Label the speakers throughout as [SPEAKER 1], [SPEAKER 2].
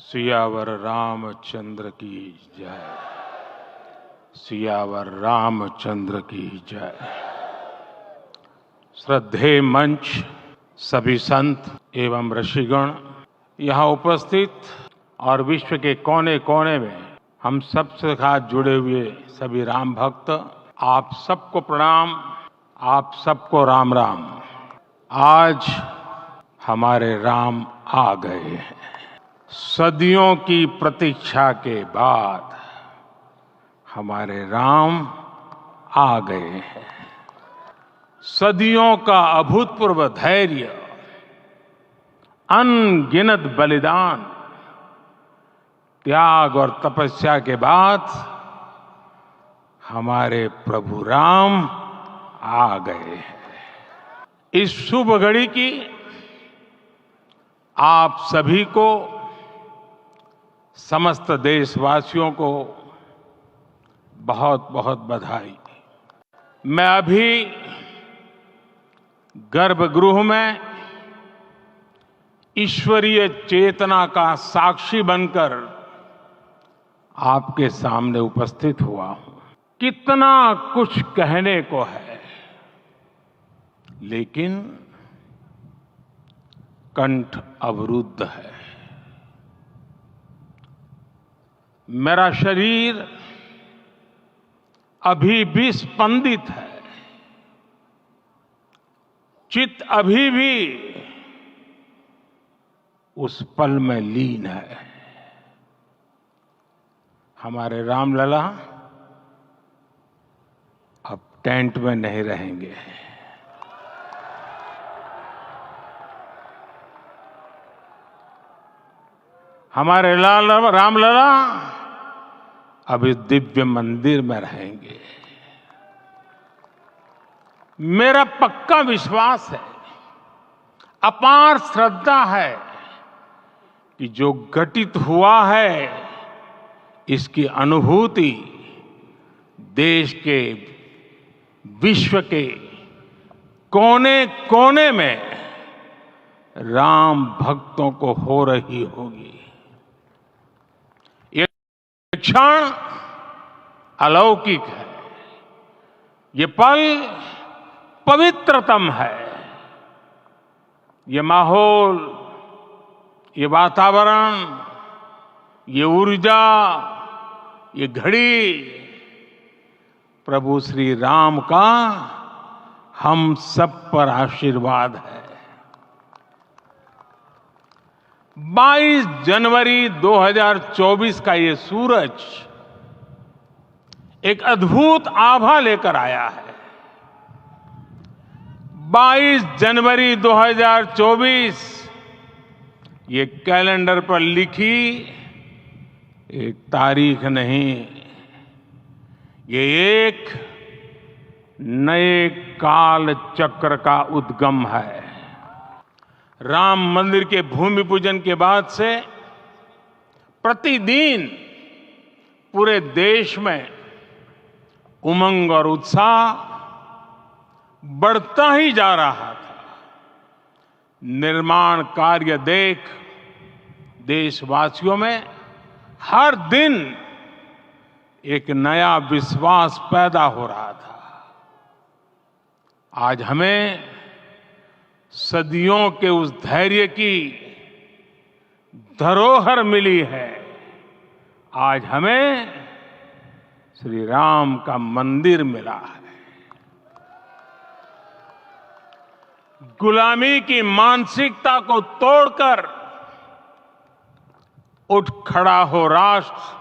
[SPEAKER 1] सियावर रामचंद्र की जय। सियावर रामचंद्र की जय। श्रद्धेय मंच, सभी संत एवं ऋषिगण, यहाँ उपस्थित और विश्व के कोने कोने में हम सबसे साथ जुड़े हुए सभी राम भक्त, आप सबको प्रणाम, आप सबको राम राम। आज हमारे राम आ गए हैं। सदियों की प्रतीक्षा के बाद हमारे राम आ गए हैं। सदियों का अभूतपूर्व धैर्य, अनगिनत बलिदान, त्याग और तपस्या के बाद हमारे प्रभु राम आ गए हैं। इस शुभ घड़ी की आप सभी को, समस्त देशवासियों को बहुत बहुत बधाई। मैं अभी गर्भगृह में ईश्वरीय चेतना का साक्षी बनकर आपके सामने उपस्थित हुआ हूं। कितना कुछ कहने को है, लेकिन कंठ अवरुद्ध है। मेरा शरीर अभी भी स्पंदित है, चित्त अभी भी उस पल में लीन है। हमारे रामलला अब टेंट में नहीं रहेंगे। हमारे रामलला अब इस दिव्य मंदिर में रहेंगे। मेरा पक्का विश्वास है, अपार श्रद्धा है कि जो घटित हुआ है, इसकी अनुभूति देश के, विश्व के कोने कोने में राम भक्तों को हो रही होगी। ये क्षण अलौकिक है, ये पल पवित्रतम है। ये माहौल, ये वातावरण, ये ऊर्जा, ये घड़ी प्रभु श्री राम का हम सब पर आशीर्वाद है। 22 जनवरी 2024 का ये सूरज एक अद्भुत आभा लेकर आया है। 22 जनवरी 2024 ये कैलेंडर पर लिखी एक तारीख नहीं, ये एक नए काल चक्र का उद्गम है। राम मंदिर के भूमि पूजन के बाद से प्रतिदिन पूरे देश में उमंग और उत्साह बढ़ता ही जा रहा था। निर्माण कार्य देख देशवासियों में हर दिन एक नया विश्वास पैदा हो रहा था। आज हमें सदियों के उस धैर्य की धरोहर मिली है। आज हमें श्री राम का मंदिर मिला है। गुलामी की मानसिकता को तोड़कर उठ खड़ा हो राष्ट्र।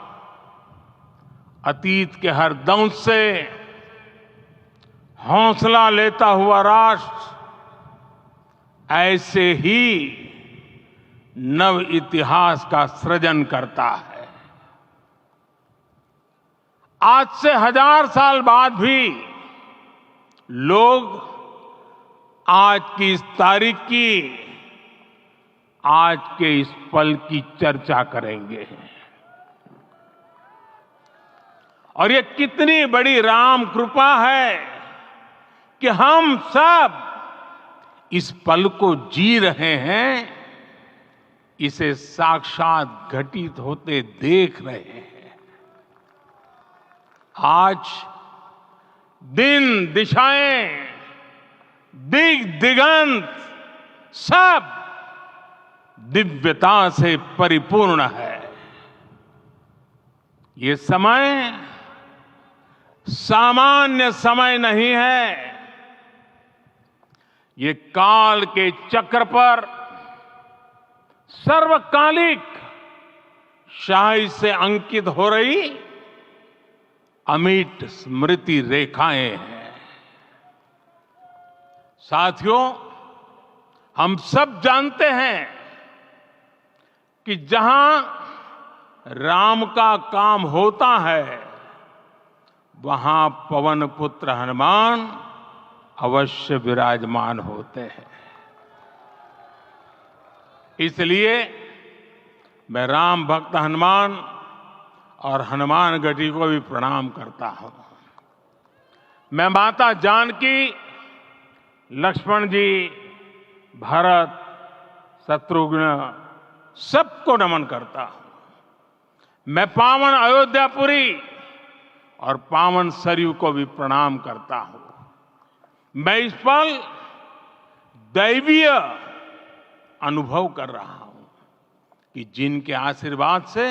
[SPEAKER 1] अतीत के हर दंश से हौसला लेता हुआ राष्ट्र ऐसे ही नव इतिहास का सृजन करता है। आज से 1000 साल बाद भी लोग आज की इस तारीख की, आज के इस पल की चर्चा करेंगे। और ये कितनी बड़ी राम कृपा है कि हम सब इस पल को जी रहे हैं इसे साक्षात घटित होते देख रहे हैं। आज दिन दिशाएं, दिगंत सब दिव्यता से परिपूर्ण है। ये समय सामान्य समय नहीं है। ये काल के चक्र पर सर्वकालिक शाही से अंकित हो रही अमिट स्मृति रेखाएं हैं। साथियों, हम सब जानते हैं कि जहां राम का काम होता है वहां पवन पुत्र हनुमान अवश्य विराजमान होते हैं। इसलिए मैं राम भक्त हनुमान और हनुमान गढ़ी को भी प्रणाम करता हूं। मैं माता जानकी, लक्ष्मण जी, भरत, शत्रुघ्न सबको नमन करता हूं। मैं पावन अयोध्यापुरी और पावन सरयू को भी प्रणाम करता हूं। मैं इस पल दैवीय अनुभव कर रहा हूं कि जिनके आशीर्वाद से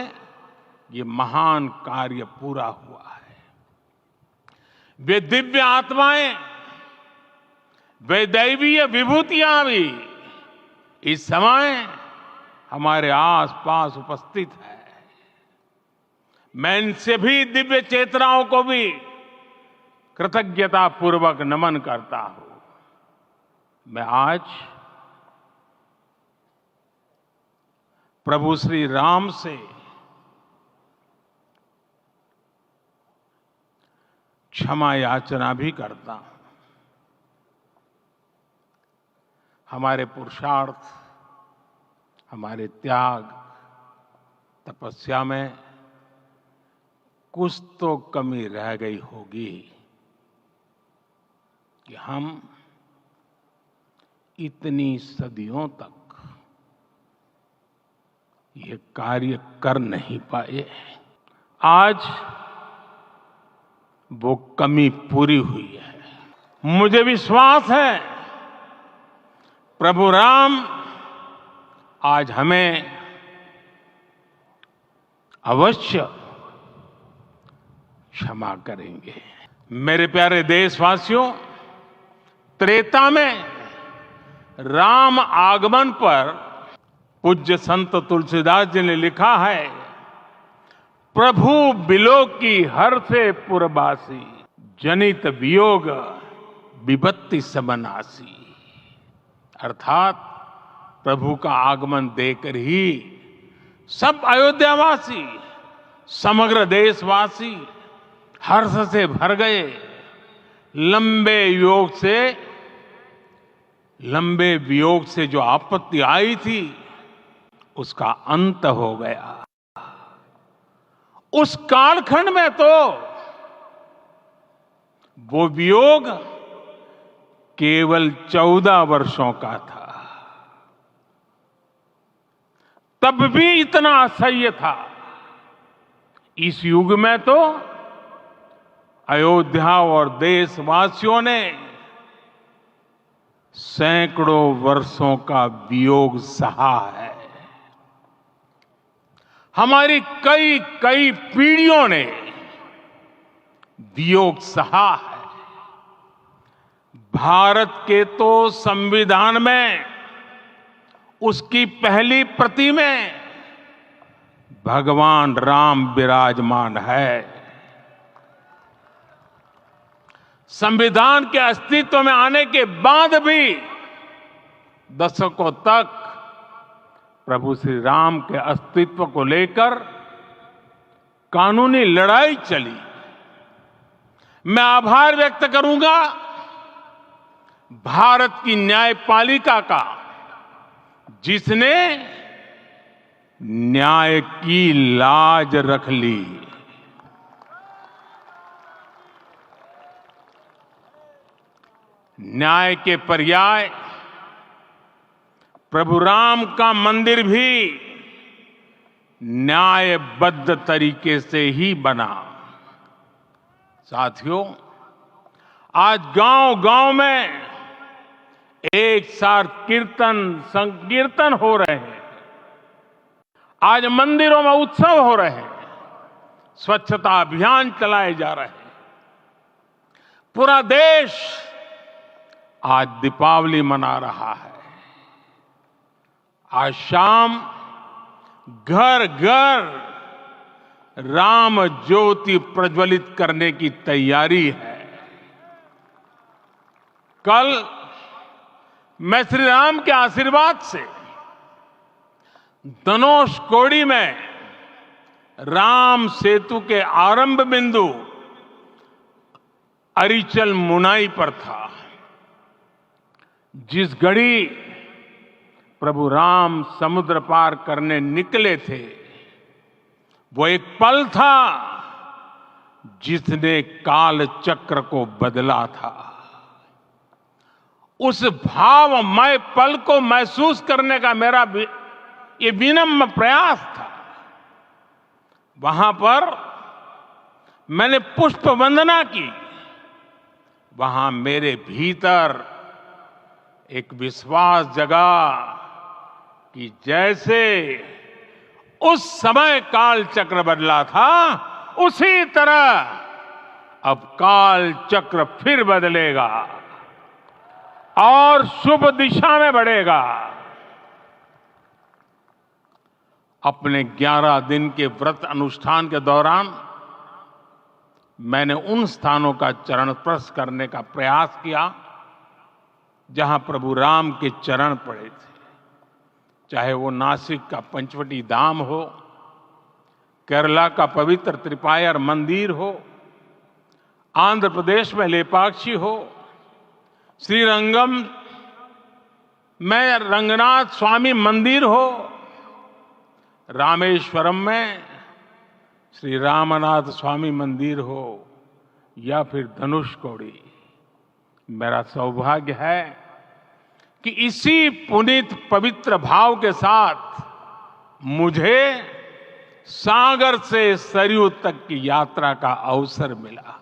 [SPEAKER 1] ये महान कार्य पूरा हुआ है। वे दिव्य आत्माएं, वे दैवीय विभूतियां भी इस समय हमारे आसपास उपस्थित है। मैं इनसे भी दिव्य चेतनाओं को भी कृतज्ञता पूर्वक नमन करता हूं। मैं आज प्रभु श्री राम से क्षमा याचना भी करता हूं। हमारे पुरुषार्थ, हमारे त्याग, तपस्या में कुछ तो कमी रह गई होगी कि हम इतनी सदियों तक ये कार्य कर नहीं पाए। आज वो कमी पूरी हुई है। मुझे विश्वास है प्रभु राम आज हमें अवश्य क्षमा करेंगे। मेरे प्यारे देशवासियों, त्रेता में राम आगमन पर पूज्य संत तुलसीदास जी ने लिखा है, प्रभु बिलोकी हर से पुरबासी, जनित वियोग विपत्ति समनासी। अर्थात प्रभु का आगमन देकर ही सब अयोध्यावासी, समग्र देशवासी हर्ष से भर गए। लंबे वियोग से जो आपत्ति आई थी उसका अंत हो गया। उस कालखंड में तो वो वियोग केवल 14 वर्षों का था। तब भी इतना असह्य था। इस युग में तो अयोध्या और देशवासियों ने सैकड़ों वर्षों का वियोग सहा है। हमारी कई कई पीढ़ियों ने वियोग सहा है। भारत के तो संविधान में उसकी पहली प्रति में भगवान राम विराजमान है। संविधान के अस्तित्व में आने के बाद भी दशकों तक प्रभु श्री राम के अस्तित्व को लेकर कानूनी लड़ाई चली। मैं आभार व्यक्त करूंगा भारत की न्यायपालिका का, जिसने न्याय की लाज रख ली। न्याय के पर्याय प्रभु राम का मंदिर भी न्यायबद्ध तरीके से ही बना। साथियों, आज गांव-गांव में एक साथ कीर्तन संकीर्तन हो रहे हैं। आज मंदिरों में उत्सव हो रहे हैं, स्वच्छता अभियान चलाए जा रहे हैं। पूरा देश आज दीपावली मना रहा है। आज शाम घर घर राम ज्योति प्रज्वलित करने की तैयारी है। कल मैं श्री राम के आशीर्वाद से धनुषकोडी में राम सेतु के आरंभ बिंदु अरिचल मुनाई पर था। जिस घड़ी प्रभु राम समुद्र पार करने निकले थे, वो एक पल था जिसने काल चक्र को बदला था। उस भावमय पल को महसूस करने का मेरा ये विनम्र प्रयास था। वहां पर मैंने पुष्प वंदना की। वहां मेरे भीतर एक विश्वास जगा कि जैसे उस समय काल चक्र बदला था, उसी तरह अब काल चक्र फिर बदलेगा और शुभ दिशा में बढ़ेगा। अपने 11 दिन के व्रत अनुष्ठान के दौरान मैंने उन स्थानों का चरण स्पर्श करने का प्रयास किया जहां प्रभु राम के चरण पड़े थे। चाहे वो नासिक का पंचवटी धाम हो, केरला का पवित्र त्रिपायर मंदिर हो, आंध्र प्रदेश में लेपाक्षी हो, श्रीरंगम में रंगनाथ स्वामी मंदिर हो, रामेश्वरम में श्री रामनाथ स्वामी मंदिर हो, या फिर धनुषकोडी। मेरा सौभाग्य है कि इसी पुनीत पवित्र भाव के साथ मुझे सागर से सरयू तक की यात्रा का अवसर मिला।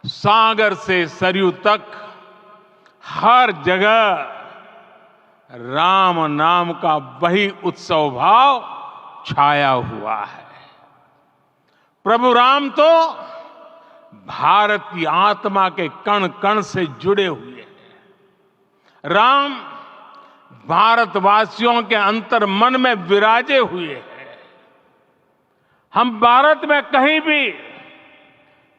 [SPEAKER 1] सागर से सरयू तक हर जगह राम नाम का वही उत्सव भाव छाया हुआ है। प्रभु राम तो भारत की आत्मा के कण कण से जुड़े हुए हैं। राम भारतवासियों के अंतर मन में विराजे हुए हैं। हम भारत में कहीं भी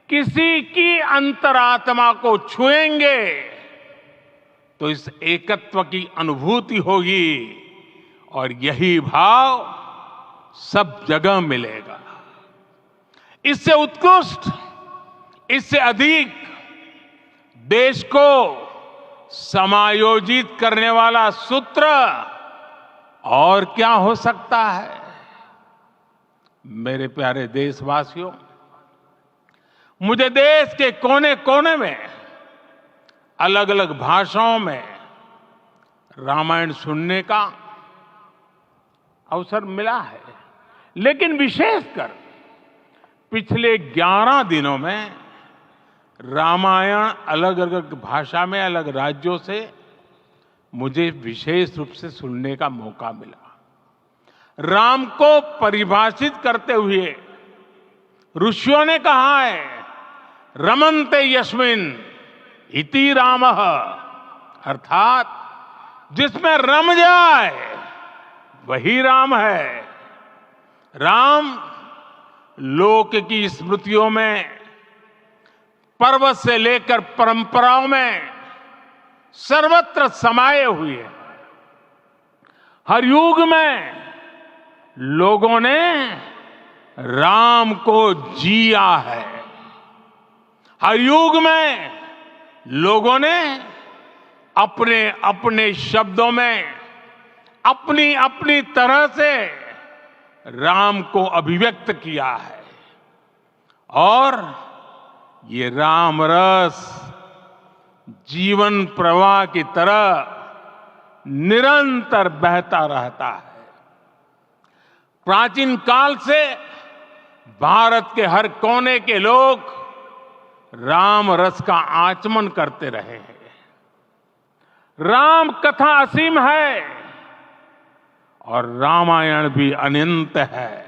[SPEAKER 1] किसी की अंतरात्मा को छुएंगे तो इस एकत्व की अनुभूति होगी और यही भाव सब जगह मिलेगा। इससे उत्कृष्ट, इससे अधिक देश को समायोजित करने वाला सूत्र और क्या हो सकता है। मेरे प्यारे देशवासियों, मुझे देश के कोने कोने में अलग अलग भाषाओं में रामायण सुनने का अवसर मिला है, लेकिन विशेषकर पिछले 11 दिनों में रामायण अलग अलग भाषा में अलग राज्यों से मुझे विशेष रूप से सुनने का मौका मिला। राम को परिभाषित करते हुए ऋषियों ने कहा है, रमन्ते यस्मिन् इति रामः, अर्थात जिसमें रम जाए वही राम है। राम लोक की स्मृतियों में, पर्वत से लेकर परंपराओं में सर्वत्र समाये हुए हैं। हर युग में लोगों ने राम को जिया है। हर युग में लोगों ने अपने अपने शब्दों में अपनी अपनी तरह से राम को अभिव्यक्त किया है और ये राम रस जीवन प्रवाह की तरह निरंतर बहता रहता है। प्राचीन काल से भारत के हर कोने के लोग राम रस का आचमन करते रहे हैं। राम कथा असीम है और रामायण भी अनंत है।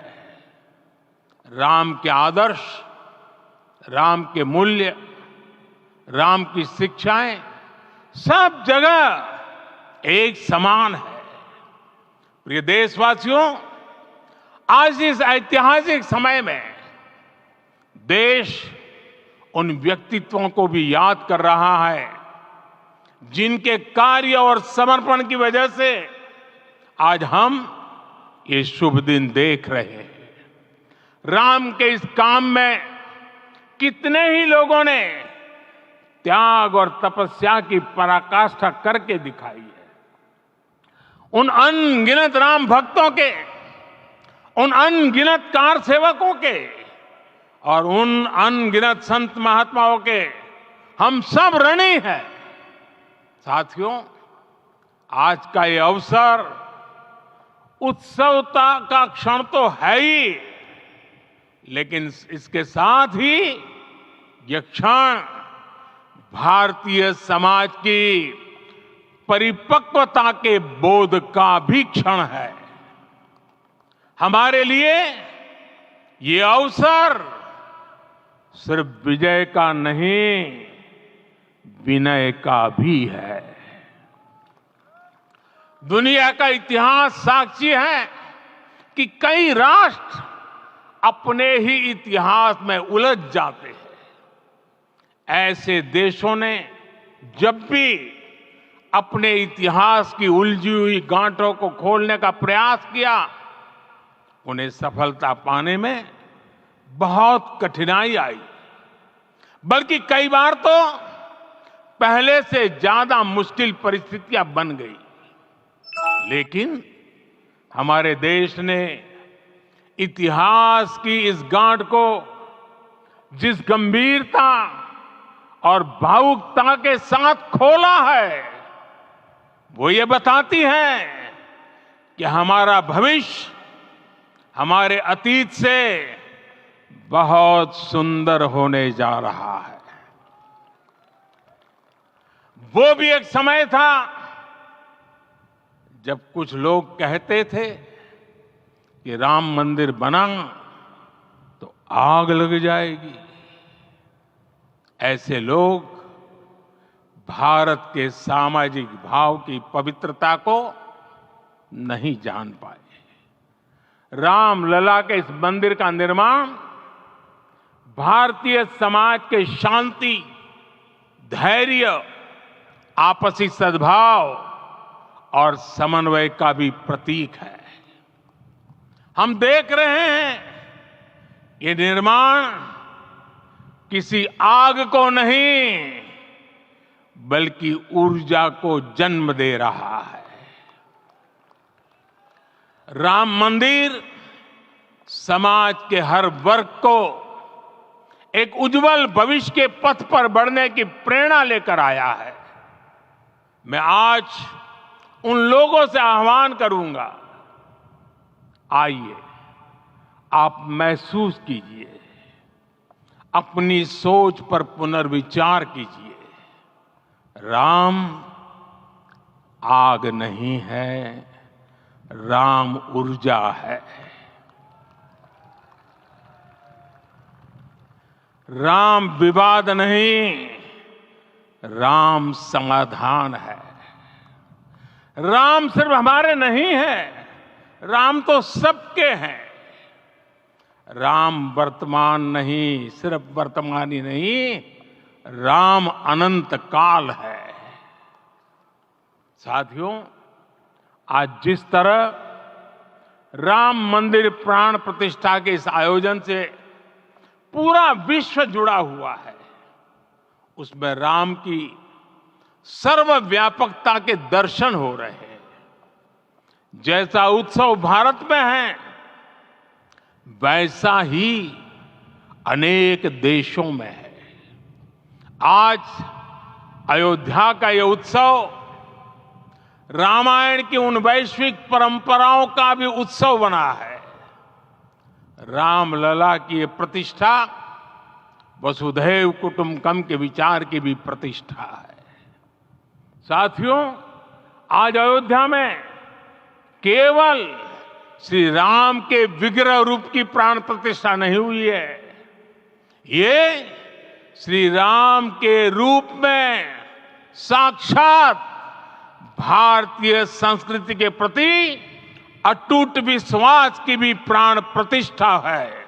[SPEAKER 1] राम के आदर्श, राम के मूल्य, राम की शिक्षाएं सब जगह एक समान है। प्रिय देशवासियों, आज इस ऐतिहासिक समय में देश उन व्यक्तित्वों को भी याद कर रहा है जिनके कार्य और समर्पण की वजह से आज हम ये शुभ दिन देख रहे हैं। राम के इस काम में कितने ही लोगों ने त्याग और तपस्या की पराकाष्ठा करके दिखाई है। उन अनगिनत राम भक्तों के, उन अनगिनत कार सेवकों के और उन अनगिनत संत महात्माओं के हम सब ऋणी हैं। साथियों, आज का ये अवसर उत्सवता का क्षण तो है ही, लेकिन इसके साथ ही यह क्षण भारतीय समाज की परिपक्वता के बोध का भी क्षण है। हमारे लिए ये अवसर सिर्फ विजय का नहीं, विनय का भी है। दुनिया का इतिहास साक्षी है कि कई राष्ट्र अपने ही इतिहास में उलझ जाते हैं। ऐसे देशों ने जब भी अपने इतिहास की उलझी हुई गांठों को खोलने का प्रयास किया, उन्हें सफलता पाने में बहुत कठिनाई आई, बल्कि कई बार तो पहले से ज्यादा मुश्किल परिस्थितियां बन गई। लेकिन हमारे देश ने इतिहास की इस गांठ को जिस गंभीरता और भावुकता के साथ खोला है, वो ये बताती है कि हमारा भविष्य हमारे अतीत से बहुत सुंदर होने जा रहा है। वो भी एक समय था जब कुछ लोग कहते थे कि राम मंदिर बना तो आग लग जाएगी। ऐसे लोग भारत के सामाजिक भाव की पवित्रता को नहीं जान पाए। रामलला के इस मंदिर का निर्माण भारतीय समाज के शांति, धैर्य, आपसी सद्भाव और समन्वय का भी प्रतीक है। हम देख रहे हैं ये निर्माण किसी आग को नहीं, बल्कि ऊर्जा को जन्म दे रहा है। राम मंदिर समाज के हर वर्ग को एक उज्जवल भविष्य के पथ पर बढ़ने की प्रेरणा लेकर आया है। मैं आज उन लोगों से आह्वान करूंगा, आइए आप महसूस कीजिए, अपनी सोच पर पुनर्विचार कीजिए। राम आग नहीं है, राम ऊर्जा है। राम विवाद नहीं, राम समाधान है। राम सिर्फ हमारे नहीं है, राम तो सबके हैं। राम वर्तमान नहीं, सिर्फ वर्तमान ही नहीं, राम अनंत काल है। साथियों, आज जिस तरह राम मंदिर प्राण प्रतिष्ठा के इस आयोजन से पूरा विश्व जुड़ा हुआ है, उसमें राम की सर्वव्यापकता के दर्शन हो रहे हैं। जैसा उत्सव भारत में है, वैसा ही अनेक देशों में है। आज अयोध्या का यह उत्सव रामायण की उन वैश्विक परंपराओं का भी उत्सव बना है। रामलला की ये प्रतिष्ठा वसुधैव कुटुंबकम के विचार की भी प्रतिष्ठा है। साथियों, आज अयोध्या में केवल श्री राम के विग्रह रूप की प्राण प्रतिष्ठा नहीं हुई है, ये श्री राम के रूप में साक्षात भारतीय संस्कृति के प्रति अटूट विश्वास की भी प्राण प्रतिष्ठा है।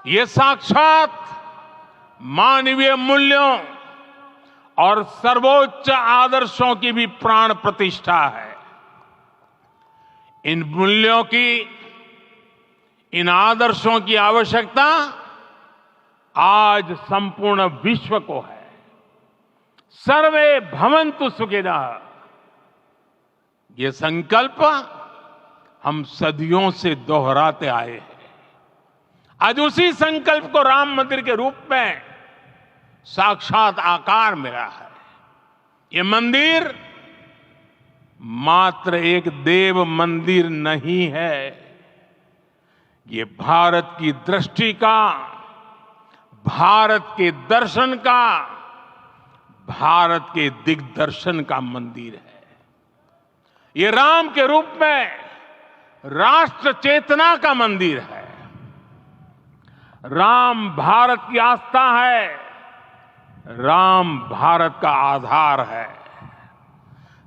[SPEAKER 1] ये साक्षात मानवीय मूल्यों और सर्वोच्च आदर्शों की भी प्राण प्रतिष्ठा है। इन मूल्यों की, इन आदर्शों की आवश्यकता आज संपूर्ण विश्व को है। सर्वे भवन्तु सुखिनः, ये संकल्प हम सदियों से दोहराते आए हैं। आज उसी संकल्प को राम मंदिर के रूप में साक्षात आकार मिला है। ये मंदिर मात्र एक देव मंदिर नहीं है, ये भारत की दृष्टि का, भारत के दर्शन का, भारत के दिग्दर्शन का मंदिर है। ये राम के रूप में राष्ट्र चेतना का मंदिर है। राम भारत की आस्था है, राम भारत का आधार है,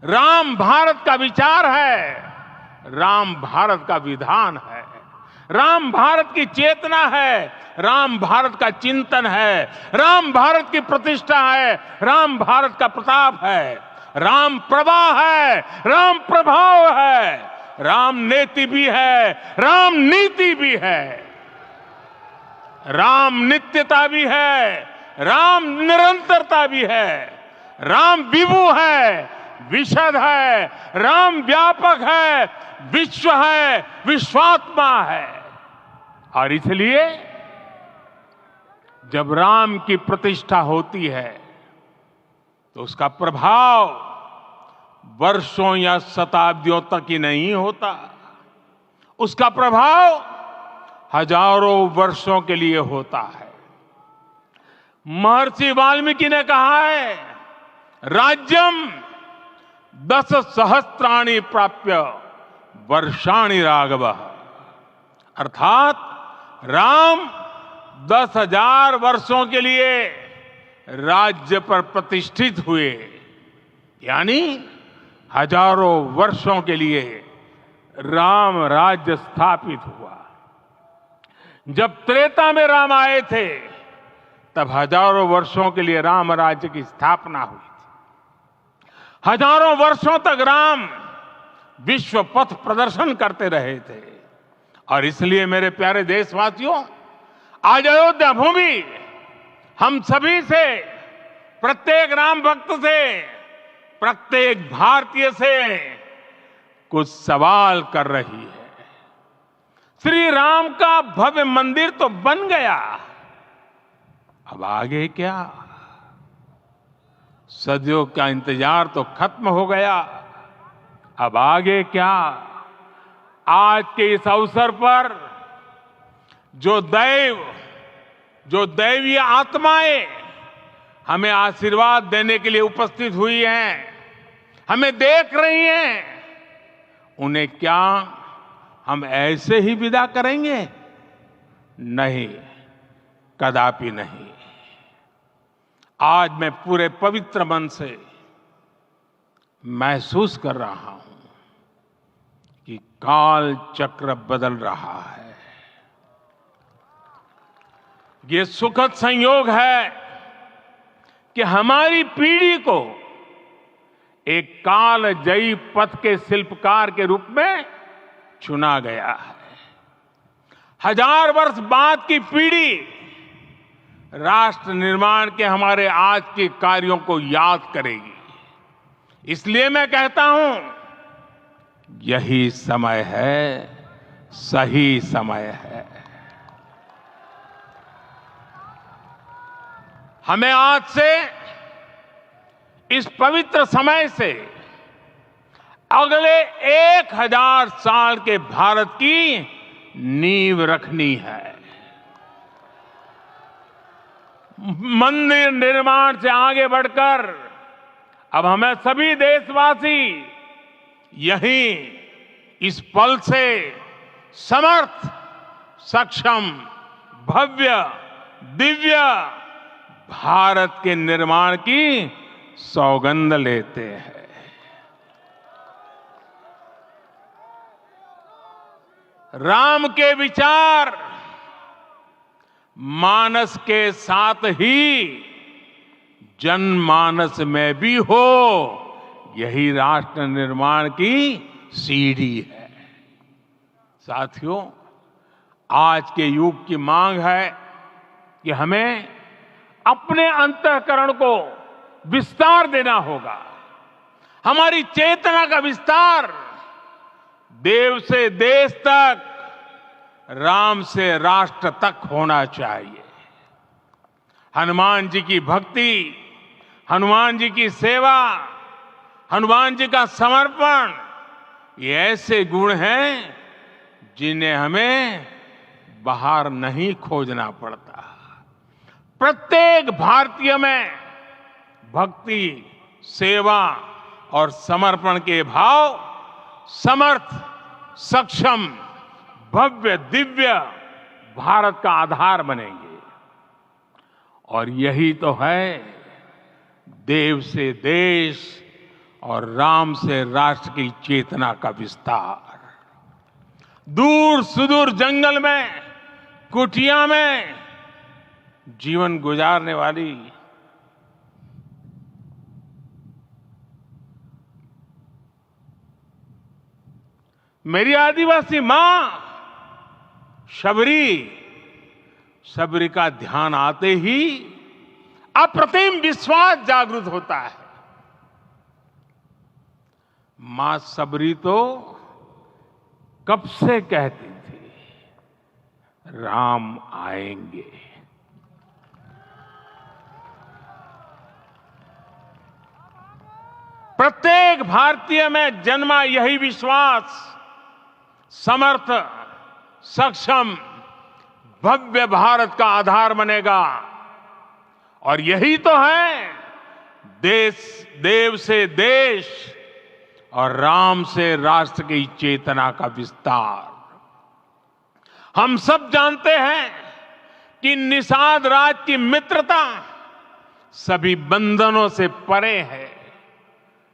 [SPEAKER 1] राम भारत का विचार है, राम भारत का विधान है, राम भारत की चेतना है, राम भारत का चिंतन है, राम भारत की प्रतिष्ठा है, राम भारत का प्रताप है, राम प्रवाह है, राम प्रभाव है, राम नेति भी है, राम नीति भी है, राम नित्यता भी है, राम निरंतरता भी है, राम विभु है, विशद है, राम व्यापक है, विश्व है, विश्वात्मा है। और इसलिए जब राम की प्रतिष्ठा होती है तो उसका प्रभाव वर्षों या शताब्दियों तक ही नहीं होता, उसका प्रभाव हजारों वर्षों के लिए होता है। महर्षि वाल्मीकि ने कहा है, राज्यम 10 सहस्त्राणि प्राप्य वर्षाणि राघव, अर्थात राम 10,000 वर्षों के लिए राज्य पर प्रतिष्ठित हुए, यानी हजारों वर्षों के लिए राम राज्य स्थापित हुआ। जब त्रेता में राम आए थे तब हजारों वर्षों के लिए राम राज्य की स्थापना हुई थी। हजारों वर्षों तक राम विश्व पथ प्रदर्शन करते रहे थे। और इसलिए मेरे प्यारे देशवासियों, आज अयोध्या भूमि हम सभी से, प्रत्येक राम भक्त से, प्रत्येक भारतीय से कुछ सवाल कर रही है। श्री राम का भव्य मंदिर तो बन गया, अब आगे क्या? सदियों का इंतजार तो खत्म हो गया, अब आगे क्या? आज के इस अवसर पर जो दैवीय आत्माएं हमें आशीर्वाद देने के लिए उपस्थित हुई हैं, हमें देख रही हैं, उन्हें क्या हम ऐसे ही विदा करेंगे? नहीं, कदापि नहीं। आज मैं पूरे पवित्र मन से महसूस कर रहा हूं कि काल चक्र बदल रहा है। ये सुखद संयोग है कि हमारी पीढ़ी को एक कालजयी पथ के शिल्पकार के रूप में चुना गया है। 1000 वर्ष बाद की पीढ़ी राष्ट्र निर्माण के हमारे आज के कार्यों को याद करेगी। इसलिए मैं कहता हूं, यही समय है, सही समय है। हमें आज से इस पवित्र समय से अगले 1000 साल के भारत की नींव रखनी है। मंदिर निर्माण से आगे बढ़कर अब हमें सभी देशवासी यहीं इस पल से समर्थ, सक्षम, भव्य, दिव्य भारत के निर्माण की सौगंध लेते हैं। राम के विचार मानस के साथ ही जनमानस में भी हो, यही राष्ट्र निर्माण की सीढ़ी है। साथियों, आज के युग की मांग है कि हमें अपने अंतःकरण को विस्तार देना होगा। हमारी चेतना का विस्तार देव से देश तक, राम से राष्ट्र तक होना चाहिए। हनुमान जी की भक्ति, हनुमान जी की सेवा, हनुमान जी का समर्पण, ये ऐसे गुण हैं जिन्हें हमें बाहर नहीं खोजना पड़ता। प्रत्येक भारतीय में भक्ति, सेवा और समर्पण के भाव समर्थ, सक्षम, भव्य, दिव्य भारत का आधार बनेंगे। और यही तो है देव से देश और राम से राष्ट्र की चेतना का विस्तार। दूर सुदूर जंगल में, कुटिया में जीवन गुजारने वाली मेरी आदिवासी मां शबरी का ध्यान आते ही अप्रतिम विश्वास जागृत होता है। मां शबरी तो कब से कहती थी, राम आएंगे। प्रत्येक भारतीय में जन्मा यही विश्वास समर्थ, सक्षम, भव्य भारत का आधार बनेगा। और यही तो है देव से देश और राम से राष्ट्र की चेतना का विस्तार। हम सब जानते हैं कि निषाद राज की मित्रता सभी बंधनों से परे है।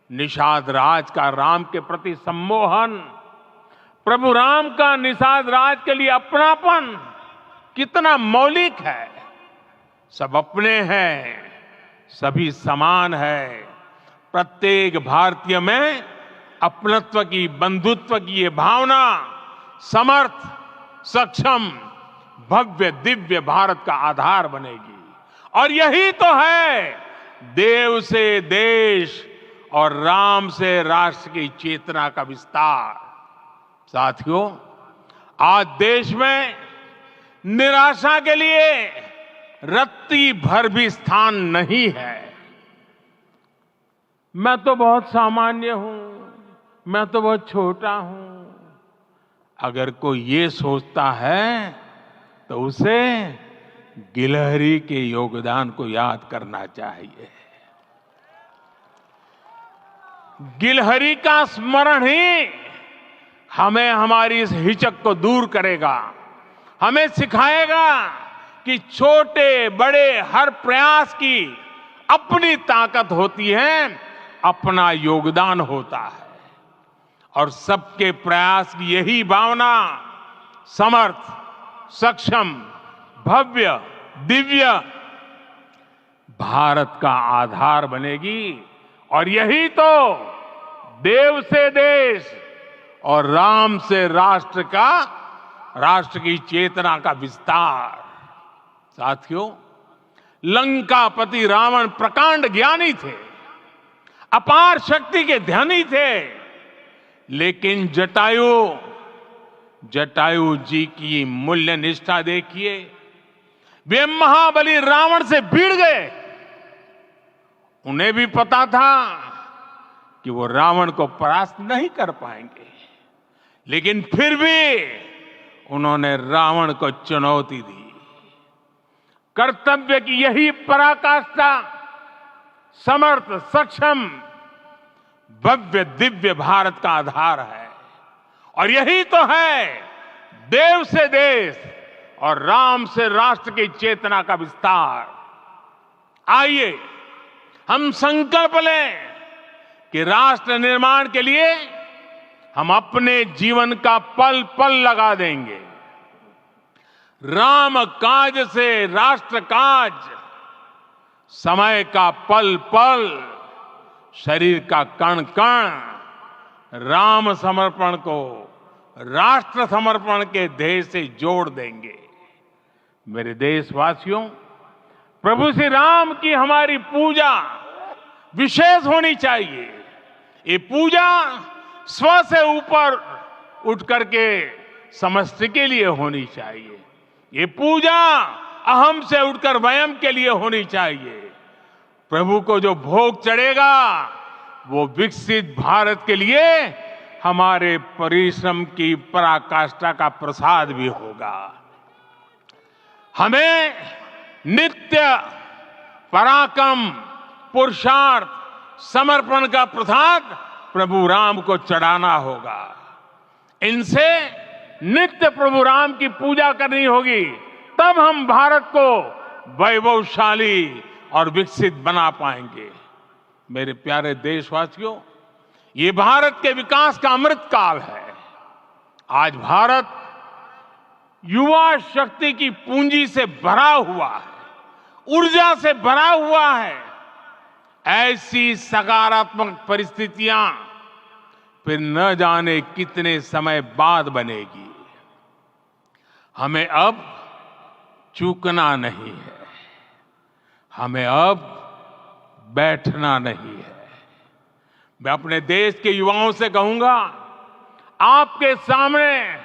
[SPEAKER 1] निषाद राज का राम के प्रति सम्मोहन, प्रभु राम का निषाद राज के लिए अपनापन कितना मौलिक है। सब अपने हैं, सभी समान है। प्रत्येक भारतीय में अपनत्व की, बंधुत्व की ये भावना समर्थ, सक्षम, भव्य, दिव्य भारत का आधार बनेगी। और यही तो है देव से देश और राम से राष्ट्र की चेतना का विस्तार। साथियों, आज देश में निराशा के लिए रत्ती भर भी स्थान नहीं है। मैं तो बहुत सामान्य हूं, मैं तो बहुत छोटा हूं। अगर कोई ये सोचता है तो उसे गिलहरी के योगदान को याद करना चाहिए। गिलहरी का स्मरण ही हमें हमारी इस हिचक को दूर करेगा, हमें सिखाएगा कि छोटे बड़े हर प्रयास की अपनी ताकत होती है, अपना योगदान होता है। और सबके प्रयास की यही भावना समर्थ, सक्षम, भव्य, दिव्य भारत का आधार बनेगी। और यही तो देव से देश और राम से राष्ट्र की चेतना का विस्तार। साथियों, लंकापति रावण प्रकांड ज्ञानी थे, अपार शक्ति के धनी थे, लेकिन जटायु जी की मूल्य निष्ठा देखिए। वे महाबली रावण से भिड़ गए, उन्हें भी पता था कि वो रावण को परास्त नहीं कर पाएंगे, लेकिन फिर भी उन्होंने रावण को चुनौती दी। कर्तव्य की यही पराकाष्ठा समर्थ, सक्षम, भव्य, दिव्य भारत का आधार है। और यही तो है देव से देश और राम से राष्ट्र की चेतना का विस्तार। आइए हम संकल्प लें कि राष्ट्र निर्माण के लिए हम अपने जीवन का पल पल लगा देंगे। राम काज से राष्ट्र काज, समय का पल पल, शरीर का कण कण राम समर्पण को राष्ट्र समर्पण के ध्येय से जोड़ देंगे। मेरे देशवासियों, प्रभु श्री राम की हमारी पूजा विशेष होनी चाहिए। ये पूजा स्व से ऊपर उठ करके समष्टि के लिए होनी चाहिए। ये पूजा अहम से उठकर वयम के लिए होनी चाहिए। प्रभु को जो भोग चढ़ेगा वो विकसित भारत के लिए हमारे परिश्रम की पराकाष्ठा का प्रसाद भी होगा। हमें नित्य पराक्रम, पुरुषार्थ, समर्पण का प्रसाद प्रभु राम को चढ़ाना होगा। इनसे नित्य प्रभु राम की पूजा करनी होगी, तब हम भारत को वैभवशाली और विकसित बना पाएंगे। मेरे प्यारे देशवासियों, ये भारत के विकास का अमृत काल है। आज भारत युवा शक्ति की पूंजी से भरा हुआ है, ऊर्जा से भरा हुआ है। ऐसी सकारात्मक परिस्थितियां फिर न जाने कितने समय बाद बनेगी। हमें अब चूकना नहीं है, हमें अब बैठना नहीं है। मैं अपने देश के युवाओं से कहूंगा, आपके सामने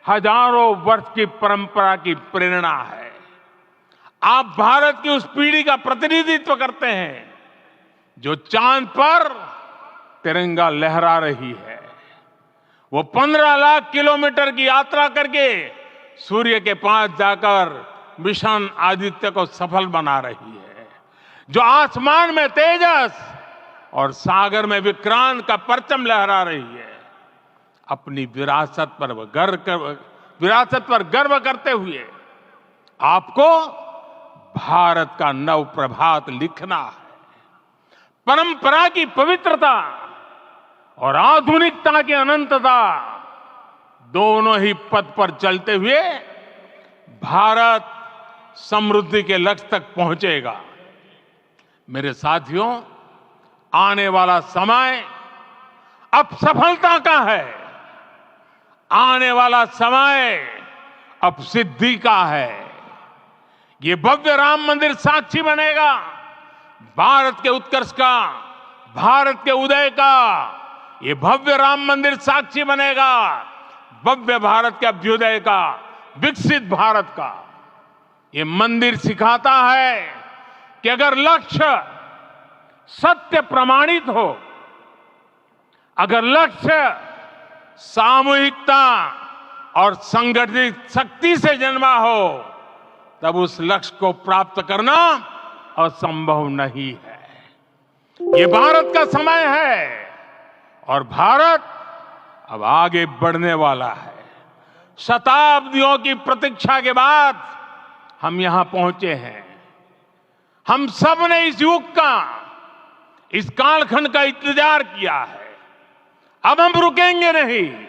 [SPEAKER 1] हजारों वर्ष की परंपरा की प्रेरणा है। आप भारत की उस पीढ़ी का प्रतिनिधित्व करते हैं जो चांद पर तिरंगा लहरा रही है। वो 15 लाख किलोमीटर की यात्रा करके सूर्य के पास जाकर मिशन आदित्य को सफल बना रही है। जो आसमान में तेजस और सागर में विक्रांत का परचम लहरा रही है। अपनी विरासत पर गर्व करते हुए आपको भारत का नव प्रभात लिखना है। परंपरा की पवित्रता और आधुनिकता की अनंतता, दोनों ही पथ पर चलते हुए भारत समृद्धि के लक्ष्य तक पहुंचेगा। मेरे साथियों, आने वाला समय अब सफलता का है। आने वाला समय अब सिद्धि का है। ये भव्य राम मंदिर साक्षी बनेगा भारत के उत्कर्ष का, भारत के उदय का। ये भव्य राम मंदिर साक्षी बनेगा भव्य भारत के अभ्युदय का, विकसित भारत का। ये मंदिर सिखाता है कि अगर लक्ष्य सत्य प्रमाणित हो, अगर लक्ष्य सामूहिकता और संगठित शक्ति से जन्मा हो, तब उस लक्ष्य को प्राप्त करना असंभव नहीं है। ये भारत का समय है और भारत अब आगे बढ़ने वाला है। शताब्दियों की प्रतीक्षा के बाद हम यहां पहुंचे हैं। हम सब ने इस युग का, इस कालखंड का इंतजार किया है। अब हम रुकेंगे नहीं,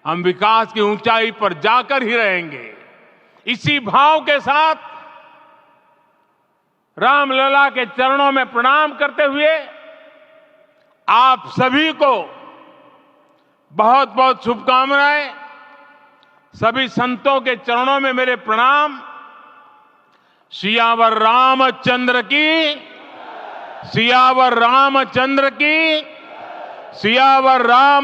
[SPEAKER 1] हम विकास की ऊंचाई पर जाकर ही रहेंगे। इसी भाव के साथ रामलला के चरणों में प्रणाम करते हुए आप सभी को बहुत बहुत शुभकामनाएं। सभी संतों के चरणों में मेरे प्रणाम। सियावर रामचंद्र की, सियावर रामचंद्र की, सियावर राम